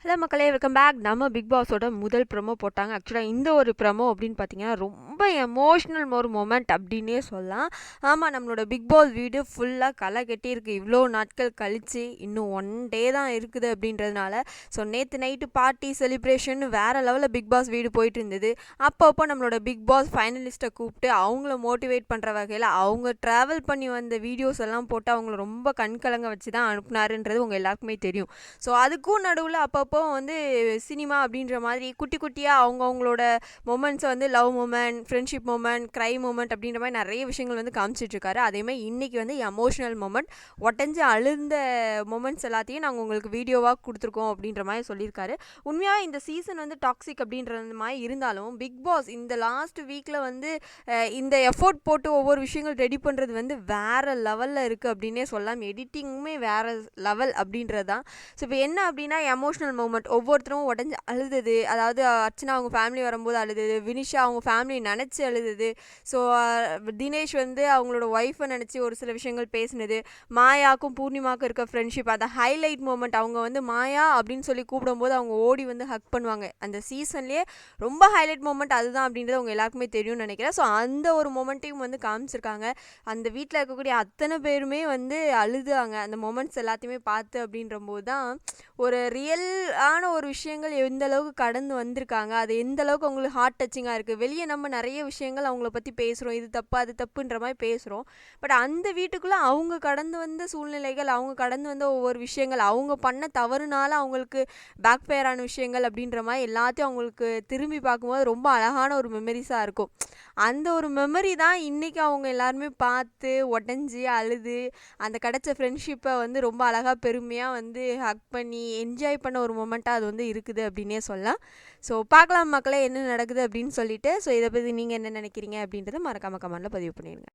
Hello மக்களே, welcome back. நம்ம big பாஸோட முதல் ப்ரோமோ போட்டாங்க. ஆக்சுவலாக இந்த ஒரு ப்ரோமோ அப்படின்னு பார்த்தீங்கன்னா ரொம்ப எமோஷ்னல் ஒரு மொமெண்ட் அப்படின்னே சொல்லலாம். ஆமாம், நம்மளோட பிக் பாஸ் வீடு ஃபுல்லாக களை கட்டியிருக்கு. இவ்வளோ நாட்கள் கழித்து இன்னும் 1 டே தான் இருக்குது அப்படின்றதுனால. ஸோ நேற்று நைட்டு பார்ட்டி செலிப்ரேஷன் வேறு லெவலில் பிக் பாஸ் வீடு போயிட்டு இருந்தது. அப்பப்போ நம்மளோட பிக் பாஸ் ஃபைனலிஸ்ட்டை கூப்பிட்டு அவங்கள மோட்டிவேட் பண்ணுற வகையில் அவங்க ட்ராவல் பண்ணி வந்த வீடியோஸ் எல்லாம் போட்டு அவங்கள ரொம்ப கண்கலங்க வச்சு தான் அனுப்புனாருன்றது உங்கள் எல்லாருக்குமே தெரியும். ஸோ அதுக்கும் நடுவில் அப்போ வந்து சினிமா அப்படின்ற மாதிரி குட்டி குட்டியாக அவங்கவுங்களோட மொமெண்ட்ஸை வந்து love moment, friendship moment, cry moment அப்படின்ற மாதிரி நிறைய விஷயங்கள் வந்து காமிச்சிட்ருக்காரு. அதேமாதிரி இன்றைக்கி வந்து எமோஷ்னல் மொமெண்ட், ஒட்டஞ்சு அழுந்த மொமெண்ட்ஸ் எல்லாத்தையும் நாங்கள் உங்களுக்கு வீடியோவாக கொடுத்துருக்கோம் அப்படின்ற மாதிரி சொல்லியிருக்காரு. உண்மையாக இந்த சீசன் வந்து டாக்ஸிக் அப்படின்றது மாதிரி இருந்தாலும் பிக் பாஸ் இந்த லாஸ்ட் வீக்கில் வந்து இந்த எஃபோர்ட் போட்டு ஒவ்வொரு விஷயங்கள் ரெடி பண்ணுறது வந்து வேறு லெவலில் இருக்குது அப்படின்னே சொல்லலாம். எடிட்டிங்குமே வேறு லெவல் அப்படின்றது தான். ஸோ இப்போ என்ன அப்படின்னா எமோஷ்னல் மூமெண்ட் ஒவ்வொருத்தரும் உடஞ்சி அழுதது. அதாவது அர்ச்சனா அவங்க ஃபேமிலி வரும்போது அழுதது, வினிஷா அவங்க ஃபேமிலி நினச்சி அழுதது. ஸோ தினேஷ் வந்து அவங்களோட ஒய்ஃபை நினச்சி ஒரு சில விஷயங்கள் பேசினது, மாயாவுக்கும் பூர்ணிமாவுக்கும் இருக்க ஃப்ரெண்ட்ஷிப், அந்த ஹைலைட் மூமெண்ட். அவங்க வந்து மாயா அப்படின்னு சொல்லி கூப்பிடும்போது அவங்க ஓடி வந்து ஹக் பண்ணுவாங்க. அந்த சீசன்லேயே ரொம்ப ஹைலைட் மூமெண்ட் அதுதான் அப்படின்றது அவங்க எல்லாருக்குமே தெரியும்னு நினைக்கிறேன். ஸோ அந்த ஒரு மூமெண்ட்டையும் வந்து காமிச்சிருக்காங்க. அந்த வீட்டில் இருக்கக்கூடிய அத்தனை பேருமே வந்து அழுதாங்க அந்த மொமெண்ட்ஸ் எல்லாத்தையுமே பார்த்து. அப்படின்றபோது தான் ஒரு ரியலான ஒரு விஷயங்கள் எந்த அளவுக்கு கடந்து வந்திருக்காங்க, அது எந்த அளவுக்கு அவங்களுக்கு ஹார்ட் டச்சிங்காக இருக்குது. வெளியே நம்ம நிறைய விஷயங்கள் அவங்கள பற்றி பேசுகிறோம், இது தப்பு அது தப்புன்ற மாதிரி பேசுகிறோம். பட் அந்த வீட்டுக்குள்ளே அவங்க கடந்து வந்த சூழ்நிலைகள், அவங்க கடந்து வந்த ஒவ்வொரு விஷயங்கள், அவங்க பண்ண தவறுனால அவங்களுக்கு பேக் ஃபயர் ஆன விஷயங்கள் அப்படின்ற மாதிரி எல்லாத்தையும் அவங்களுக்கு திரும்பி பார்க்கும்போது ரொம்ப அழகான ஒரு மெமரிஸாக இருக்கும். அந்த ஒரு மெமரி தான் இன்றைக்கி அவங்க எல்லாருமே பார்த்து உடஞ்சி அழுது அந்த கிடச்ச ஃப்ரெண்ட்ஷிப்பை வந்து ரொம்ப அழகாக பெருமையாக வந்து ஹக் பண்ணி என்ஜாய் பண்ண ஒரு மொமெண்ட்டாக அது வந்து இருக்குது அப்படின்னே சொல்லலாம். ஸோ பார்க்கலாம் மக்களே என்ன நடக்குது அப்படின்னு சொல்லிட்டு. ஸோ இதை பற்றி நீங்கள் என்ன நினைக்கிறீங்க அப்படின்றத மறக்காமல் கமெண்ட்டில் பதிவு பண்ணிடுங்க.